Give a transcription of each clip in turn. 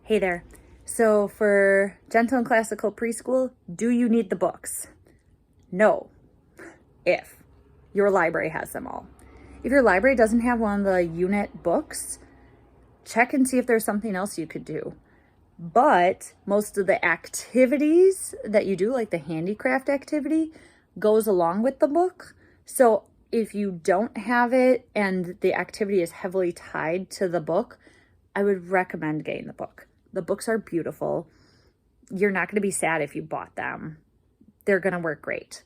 Hey there. So for Gentle and Classical Preschool, do you need the books? No, if your library has them all. If your library doesn't have one of the unit books, check and see if there's something else you could do. But most of the activities that you do, like the handicraft activity, goes along with the book. So if you don't have it and the activity is heavily tied to the book, I would recommend getting the book. The books are beautiful. You're not going to be sad if you bought them. They're going to work great.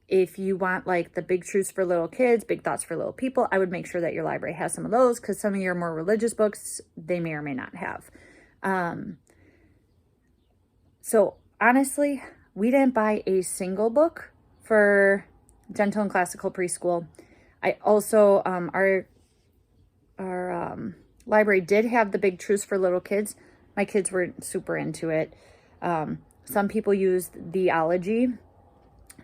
If you want like the big truths for little kids, big thoughts for little people, I would make sure that your library has some of those, because some of your more religious books, they may or may not have. So honestly, we didn't buy a single book for Gentle and Classical Preschool. I also, our library did have the big truths for little kids. My kids were super into it. Some people used theology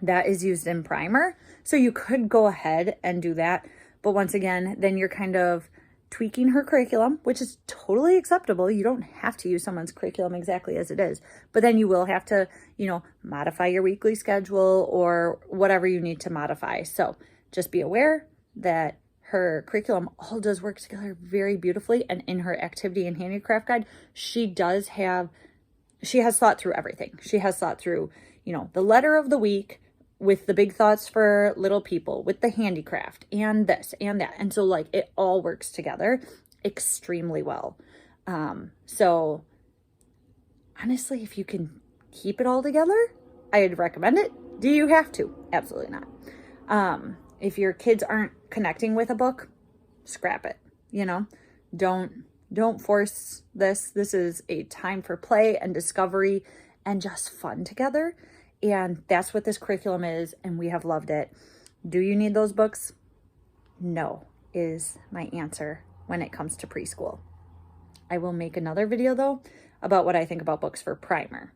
that is used in primer. So you could go ahead and do that. But once again, then you're kind of tweaking her curriculum, which is totally acceptable. You don't have to use someone's curriculum exactly as it is. But then you will have to, modify your weekly schedule or whatever you need to modify. So just be aware that her curriculum all does work together very beautifully. And in her activity and handicraft guide, she has thought through everything. She has thought through, the letter of the week with the big thoughts for little people, with the handicraft and this and that. And so like it all works together extremely well. So honestly, if you can keep it all together, I'd recommend it. Do you have to? Absolutely not. If your kids aren't connecting with a book, scrap it. Don't force this. This is a time for play and discovery and just fun together. And that's what this curriculum is, and we have loved it. Do you need those books? No, is my answer when it comes to preschool. I will make another video though about what I think about books for primer.